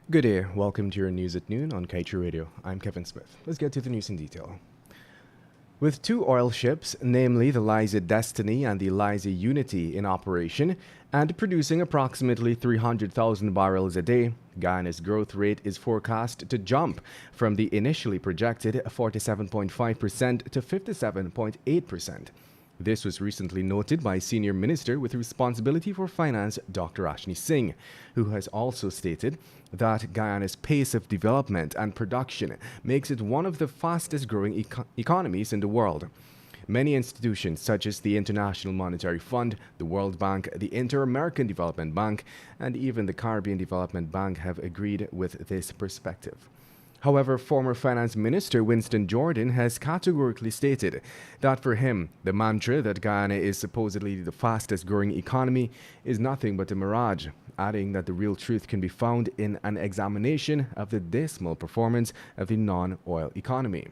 Good day, welcome to your news at noon on Kaieteur Radio. I'm Kevin Smith. Let's get to the news in detail. With two oil ships, namely the Liza Destiny and the Liza Unity, in operation and producing approximately 300,000 barrels a day, Guyana's growth rate is forecast to jump from the initially projected 47.5% to 57.8%. This was recently noted by Senior Minister with responsibility for finance, Dr. Ashni Singh, who has also stated that Guyana's pace of development and production makes it one of the fastest growing economies in the world. Many institutions such as the International Monetary Fund, the World Bank, the Inter-American Development Bank, and even the Caribbean Development Bank have agreed with this perspective. However, former Finance Minister Winston Jordan has categorically stated that for him, the mantra that Guyana is supposedly the fastest growing economy is nothing but a mirage, adding that the real truth can be found in an examination of the dismal performance of the non-oil economy.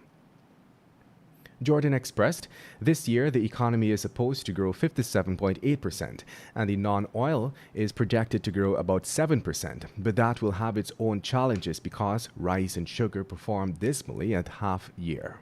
Jordan expressed, this year the economy is supposed to grow 57.8% and the non-oil is projected to grow about 7%, but that will have its own challenges because rice and sugar performed dismally at half year.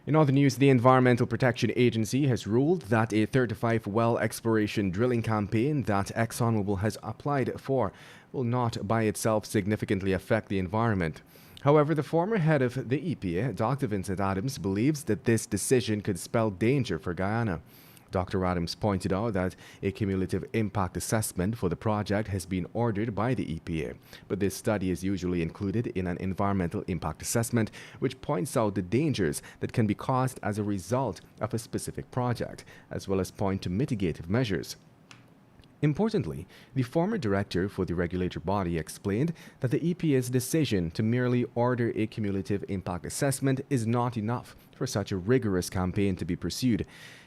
In other news, the Environmental Protection Agency has ruled that a 35-well exploration drilling campaign that ExxonMobil has applied for will not by itself significantly affect the environment. However, the former head of the EPA, Dr. Vincent Adams, believes that this decision could spell danger for Guyana. Dr. Adams pointed out that a cumulative impact assessment for the project has been ordered by the EPA, but this study is usually included in an environmental impact assessment, which points out the dangers that can be caused as a result of a specific project, as well as point to mitigative measures. Importantly, the former director for the regulatory body explained that the EPA's decision to merely order a cumulative impact assessment is not enough for such a rigorous campaign to be pursued.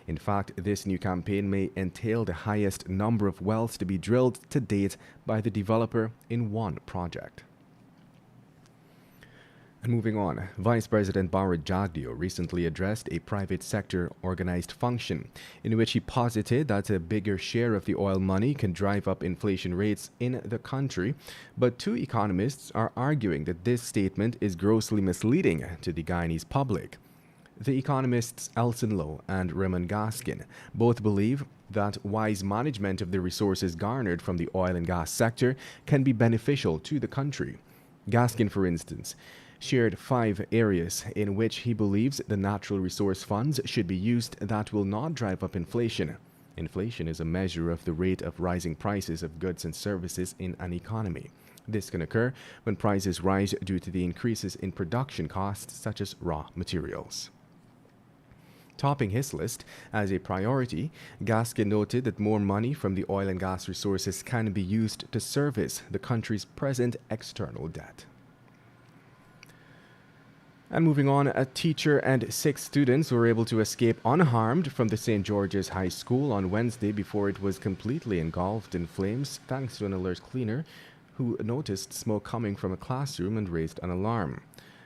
In fact, this new campaign may entail the highest number of wells to be drilled to date by the developer in one project. And moving on, Vice President Bharat Jagdeo recently addressed a private sector organized function in which he posited that a bigger share of the oil money can drive up inflation rates in the country, but two economists are arguing that this statement is grossly misleading to the Guyanese public. The economists Elson Lowe and Raymond Gaskin both believe that wise management of the resources garnered from the oil and gas sector can be beneficial to the country. Gaskin, for instance, shared 5 areas in which he believes the natural resource funds should be used that will not drive up inflation. Inflation is a measure of the rate of rising prices of goods and services in an economy. This can occur when prices rise due to the increases in production costs such as raw materials. Topping his list as a priority, Gaskin noted that more money from the oil and gas resources can be used to service the country's present external debt. And moving on, a teacher and 6 students were able to escape unharmed from the St. George's High School on Wednesday before it was completely engulfed in flames thanks to an alert cleaner who noticed smoke coming from a classroom and raised an alarm.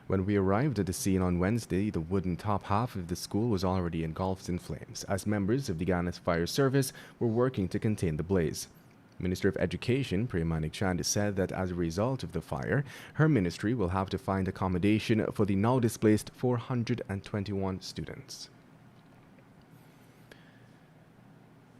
When we arrived at the scene on Wednesday, the wooden top half of the school was already engulfed in flames as members of the Ghana's Fire Service were working to contain the blaze. Minister of Education, Premanik Chand, said that as a result of the fire, her ministry will have to find accommodation for the now displaced 421 students.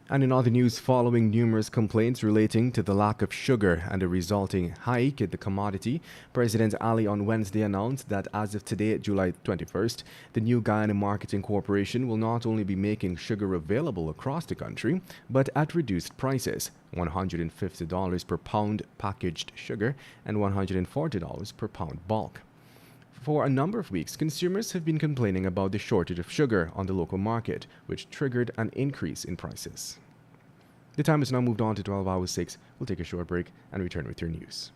And in other news, following numerous complaints relating to the lack of sugar and a resulting hike in the commodity, President Ali on Wednesday announced that as of today, July 21st, the new Guyana Marketing Corporation will not only be making sugar available across the country, but at reduced prices, $150 per pound packaged sugar and $140 per pound bulk. For a number of weeks, consumers have been complaining about the shortage of sugar on the local market, which triggered an increase in prices. The time has now moved on to 12 hours 6. We'll take a short break and return with your news.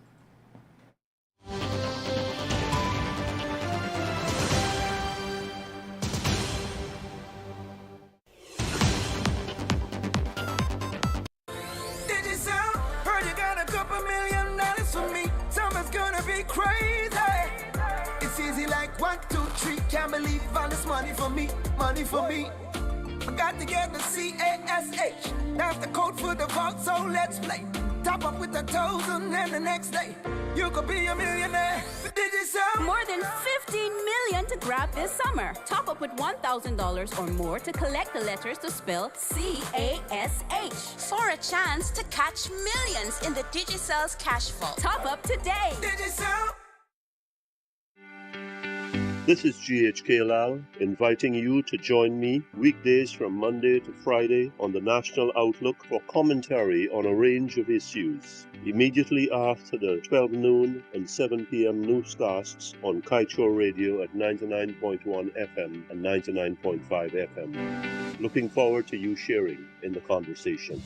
Did you sound? Heard you got a couple $1 million for me. Summer's gonna be crazy. It's easy like 1, 2, 3. Can't believe all this money for me, money for me. I got to get the CASH. That's the code for the vault, so let's play. Top up with 1,000 and the next day you could be a millionaire. Digicel. More than 15 million to grab this summer. Top up with $1,000 or more to collect the letters to spell CASH for a chance to catch millions in the Digicel's cash vault. Top up today. Digicel. This is GHK Lal inviting you to join me weekdays from Monday to Friday on the National Outlook for commentary on a range of issues. Immediately after the 12 noon and 7 p.m. newscasts on Kaieteur Radio at 99.1 FM and 99.5 FM. Looking forward to you sharing in the conversation.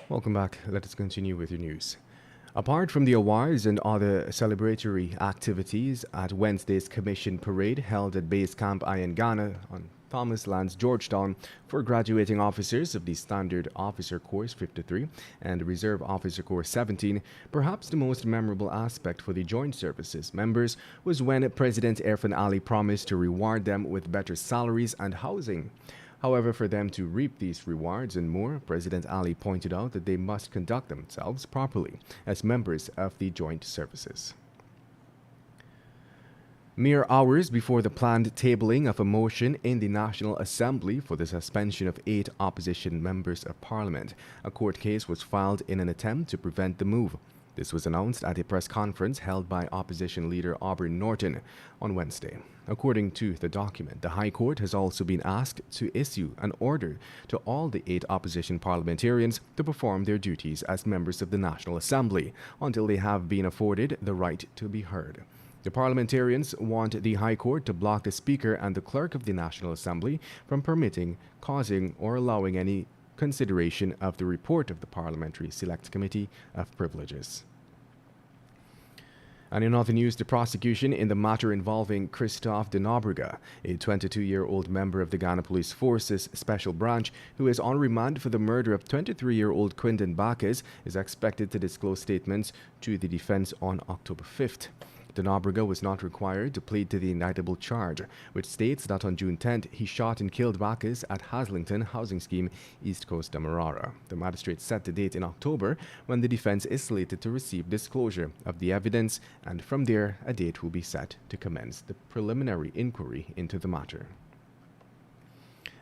Welcome back. Let us continue with your news. Apart from the awards and other celebratory activities at Wednesday's Commission Parade held at Base Camp Ghana on Thomas Lands, Georgetown, for graduating officers of the Standard Officer Course 53 and Reserve Officer Course 17, perhaps the most memorable aspect for the Joint Services members was when President Irfan Ali promised to reward them with better salaries and housing. However, for them to reap these rewards and more, President Ali pointed out that they must conduct themselves properly as members of the Joint Services. Mere hours before the planned tabling of a motion in the National Assembly for the suspension of 8 opposition members of Parliament, a court case was filed in an attempt to prevent the move. This was announced at a press conference held by opposition leader Aubrey Norton on Wednesday. According to the document, the High Court has also been asked to issue an order to all the 8 opposition parliamentarians to perform their duties as members of the National Assembly until they have been afforded the right to be heard. The parliamentarians want the High Court to block the Speaker and the Clerk of the National Assembly from permitting, causing, or allowing any consideration of the report of the Parliamentary Select Committee of Privileges. And in other news, the prosecution in the matter involving Christophe de Nobrega, a 22-year-old member of the Ghana Police Force's Special Branch who is on remand for the murder of 23-year-old Quinton Bacchus, is expected to disclose statements to the defense on October 5th. De Nobrega was not required to plead to the indictable charge, which states that on June 10th he shot and killed Bacchus at Haslington Housing Scheme, East Coast Demerara. The magistrate set the date in October when the defense is slated to receive disclosure of the evidence, and from there a date will be set to commence the preliminary inquiry into the matter.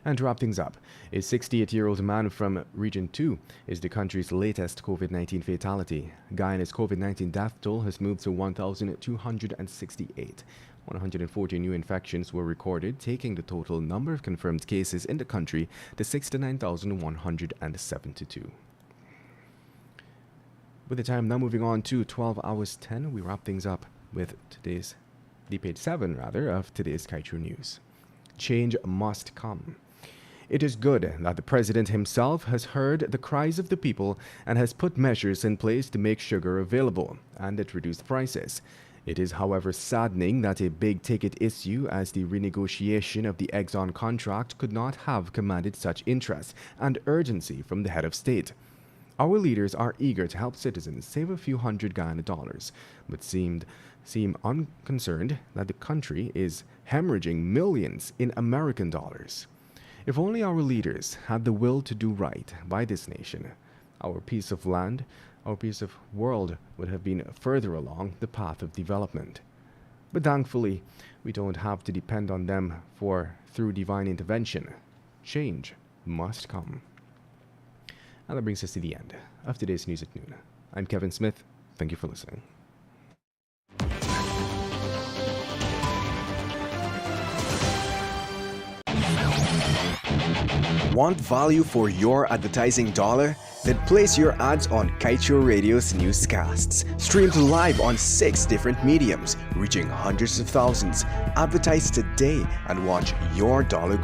And to wrap things up, a 68-year-old man from Region 2 is the country's latest COVID-19 fatality. Guyana's COVID-19 death toll has moved to 1,268. 140 new infections were recorded, taking the total number of confirmed cases in the country to 69,172. With the time now moving on to 12 hours 10, we wrap things up with page 7 of today's Kaieteur News. Change must come. It is good that the President himself has heard the cries of the people and has put measures in place to make sugar available and at reduced prices. It is, however, saddening that a big-ticket issue as the renegotiation of the Exxon contract could not have commanded such interest and urgency from the head of state. Our leaders are eager to help citizens save a few hundred Ghana dollars, but seem unconcerned that the country is hemorrhaging millions in American dollars. If only our leaders had the will to do right by this nation, our piece of land, our piece of world would have been further along the path of development. But thankfully, we don't have to depend on them through divine intervention. Change must come. And that brings us to the end of today's News at Noon. I'm Kevin Smith. Thank you for listening. Want value for your advertising dollar? Then place your ads on Kaieteur Radio's Newscasts. Streamed live on 6 different mediums, reaching hundreds of thousands. Advertise today and watch your dollar grow.